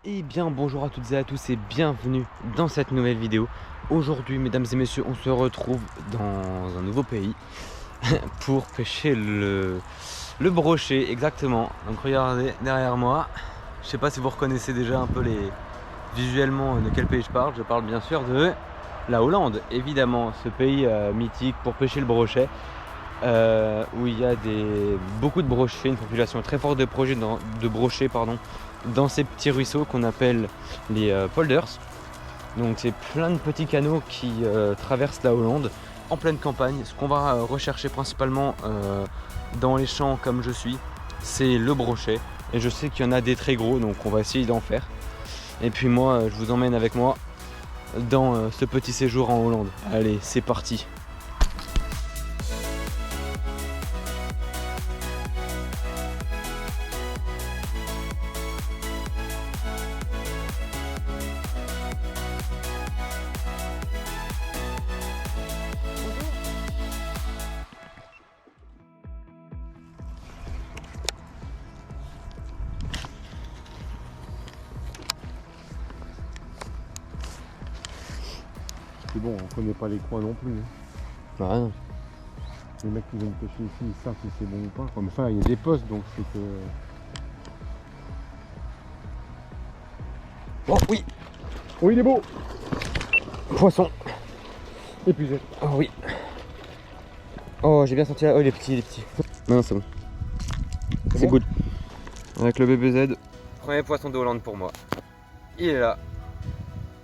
Eh bien bonjour à toutes et à tous et bienvenue dans cette nouvelle vidéo. Aujourd'hui mesdames et messieurs, on se retrouve dans un nouveau pays pour pêcher le brochet exactement. Donc regardez derrière moi, je sais pas si vous reconnaissez déjà un peu visuellement de quel pays je parle. Je parle bien sûr de la Hollande, évidemment, ce pays mythique pour pêcher le brochet. Où il y a beaucoup de brochets, une population très forte de brochets dans ces petits ruisseaux qu'on appelle les polders. Donc c'est plein de petits canaux qui traversent la Hollande en pleine campagne. Ce qu'on va rechercher principalement dans les champs comme je suis, c'est le brochet. Et je sais qu'il y en a des très gros, donc on va essayer d'en faire. Et puis moi, je vous emmène avec moi dans ce petit séjour en Hollande. Allez, c'est parti! C'est bon, on connaît pas les coins non plus. Bah, non. Les mecs qui viennent pêcher ici, ils savent si c'est bon ou pas. Comme ça, il y a des postes, donc c'est que... Oh oui! Oh, il est beau! Poisson! Épuisé. Oh oui! Oh, j'ai bien senti là. Oh, il est petit, il est petit. Non, c'est bon. C'est bon good. Avec le BBZ. Premier poisson de Hollande pour moi. Il est là.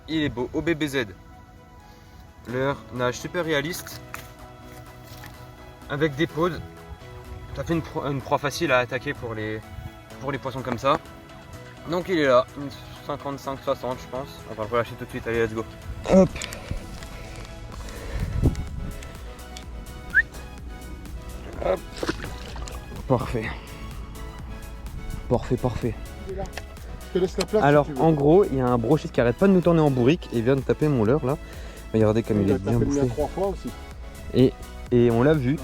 Il est beau. Au BBZ. Leur nage super réaliste. Avec des pauses. Ça fait une proie facile à attaquer pour les poissons comme ça. Donc il est là. Une 55-60 je pense. On va le relâcher tout de suite. Allez, let's go. Hop. Hop. Parfait. Parfait, parfait. Je te laisse la place. Alors si tu veux. en gros, il y a un brochet qui arrête pas de nous tourner en bourrique et vient de taper mon leurre là. Regardez comme il est bien tapé le bouffé. mien 3 fois aussi. Et on l'a vu.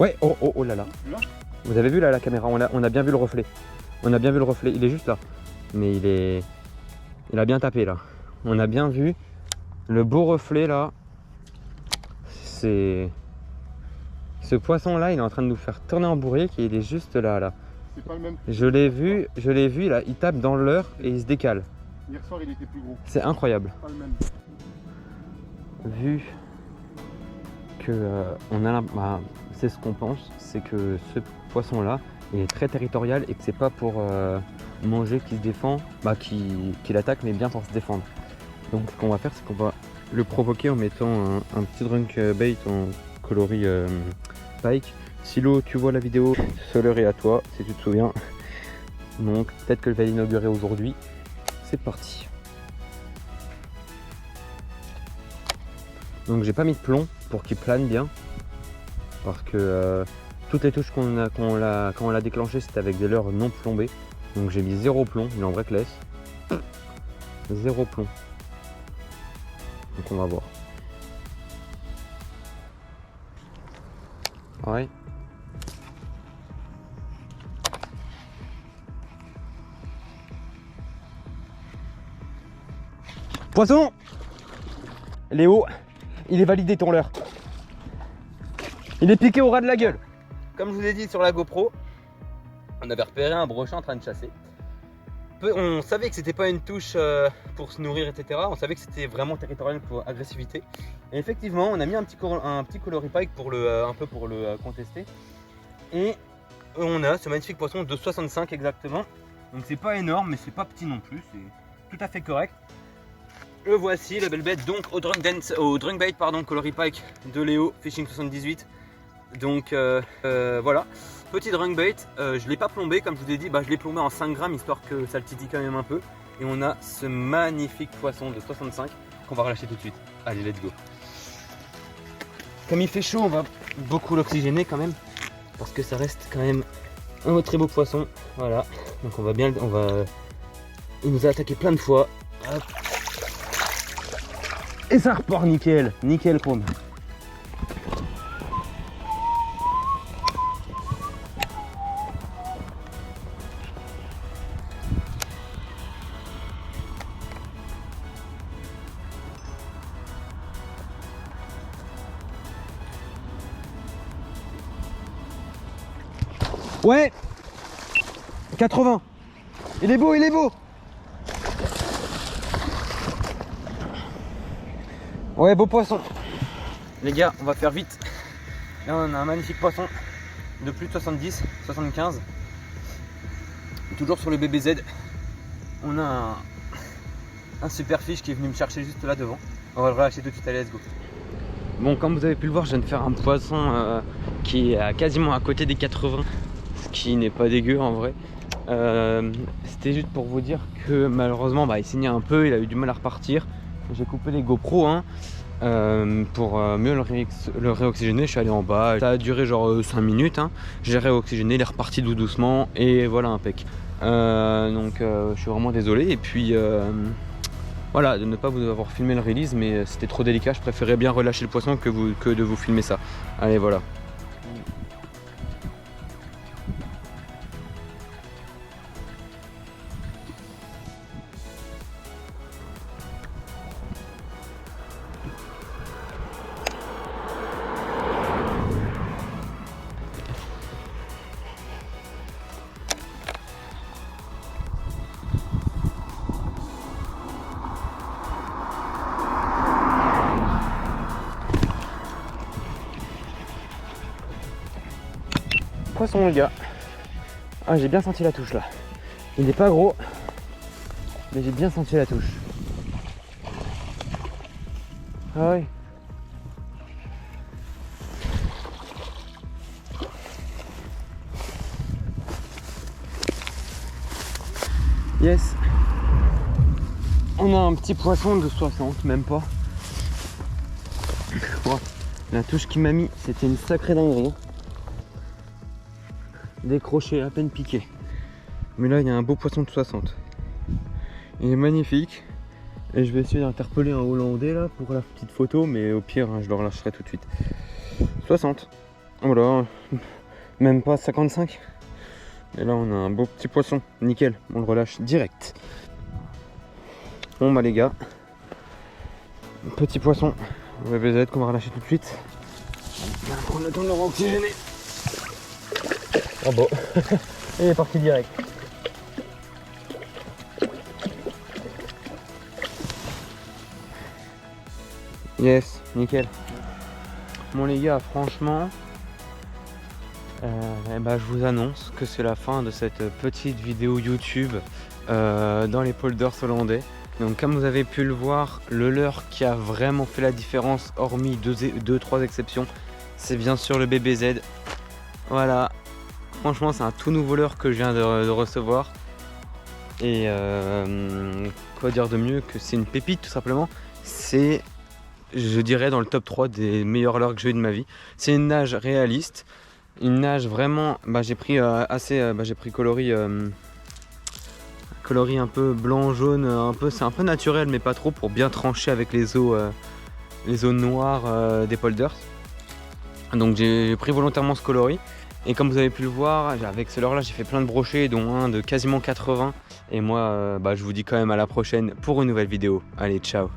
Ouais, oh, oh, oh là là. Là. Vous avez vu là la caméra, on a bien vu le reflet. On a bien vu le reflet, il est juste là. Mais il a bien tapé là. On a bien vu le beau reflet là. Ce poisson là, il est en train de nous faire tourner en bourrique et il est juste là. C'est pas le même. Je l'ai vu là, il tape dans le leurre et il se décale. Hier soir, il était plus gros. C'est incroyable. Pas le même. Vu que c'est ce qu'on pense, c'est que ce poisson là il est très territorial et que c'est pas pour manger qu'il se défend, qu'il attaque, mais bien pour se défendre. Donc ce qu'on va faire, c'est qu'on va le provoquer en mettant un petit drunk bait en coloris pike. Silo, tu vois la vidéo, ce leurre est à toi si tu te souviens. Donc peut-être que je vais l'inaugurer aujourd'hui. C'est parti. Donc j'ai pas mis de plomb pour qu'il plane bien, parce que toutes les touches quand on l'a déclenché, c'était avec des leurres non plombés. Donc j'ai mis 0 plomb, il est en breakless. 0 plomb. Donc on va voir. Ouais. Poisson! Léo, il est validé ton leurre. Il est piqué au ras de la gueule. Comme je vous ai dit sur la GoPro, on avait repéré un brochet en train de chasser. On savait que c'était pas une touche pour se nourrir, etc. On savait que c'était vraiment territorial pour agressivité. Et effectivement, on a mis un petit coloris pike un peu pour le contester. Et on a ce magnifique poisson de 65 exactement. Donc c'est pas énorme, mais c'est pas petit non plus. C'est tout à fait correct. Le voici, la belle bête, donc au drunk bait, coloris pike de Léo, Fishing 78. Donc voilà, petit drunk bait, je l'ai pas plombé comme je vous ai dit, je l'ai plombé en 5 grammes histoire que ça le titille quand même un peu. Et on a ce magnifique poisson de 65 qu'on va relâcher tout de suite. Allez, let's go. Comme il fait chaud, on va beaucoup l'oxygéner quand même, parce que ça reste quand même un très beau poisson. Voilà, donc il nous a attaqué plein de fois. Hop. Et ça repart nickel, nickel chrome. Ouais. 80. Il est beau, il est beau. Ouais, beau poisson. Les gars, on va faire vite. Là, on a un magnifique poisson de plus de 70, 75. Toujours sur le BBZ. On a un super fiche qui est venu me chercher juste là devant. On va le relâcher tout de suite, allez, let's go. Bon, comme vous avez pu le voir, je viens de faire un poisson qui est quasiment à côté des 80, ce qui n'est pas dégueu en vrai. C'était juste pour vous dire que malheureusement il saignait un peu, il a eu du mal à repartir. J'ai coupé les GoPro pour mieux le réoxygéner. Je suis allé en bas, ça a duré genre 5 minutes, j'ai réoxygéné, il est reparti tout doucement et voilà, impec. Donc je suis vraiment désolé et puis voilà, de ne pas vous avoir filmé le release, mais c'était trop délicat, je préférais bien relâcher le poisson que de vous filmer ça. Allez, voilà. Poisson, les gars. Ah, j'ai bien senti la touche là. Il n'est pas gros, mais j'ai bien senti la touche. Ah oui. Yes. On a un petit poisson de 60, même pas. Oh, la touche qu'il m'a mis, c'était une sacrée dinguerie. Décroché, à peine piqué. Mais là, il y a un beau poisson de 60. Il est magnifique. Et je vais essayer d'interpeller un Hollandais là pour la petite photo, mais au pire, je le relâcherai tout de suite. 60. Voilà. Même pas 55. Et là, on a un beau petit poisson. Nickel. On le relâche direct. Bon, bah les gars. Petit poisson. VBZ qu'on va relâcher tout de suite. On va prendre le temps de le réoxygéner. Ah bon. Il est parti direct. Yes, nickel. Bon les gars, franchement, je vous annonce que c'est la fin de cette petite vidéo YouTube dans les polders hollandais. Donc comme vous avez pu le voir, le leurre qui a vraiment fait la différence, hormis 2-3 exceptions, c'est bien sûr le BBZ. Voilà. Franchement, c'est un tout nouveau leurre que je viens de recevoir. Et quoi dire de mieux que c'est une pépite tout simplement. C'est, je dirais, dans le top 3 des meilleurs leurres que j'ai eu de ma vie. C'est une nage réaliste. Une nage vraiment, j'ai pris j'ai pris coloris un peu blanc, jaune, c'est un peu naturel mais pas trop pour bien trancher avec les eaux noires des polders. Donc j'ai pris volontairement ce coloris. Et comme vous avez pu le voir, avec ce leurre là j'ai fait plein de brochets, dont un de quasiment 80. Et moi je vous dis quand même à la prochaine pour une nouvelle vidéo. Allez, ciao.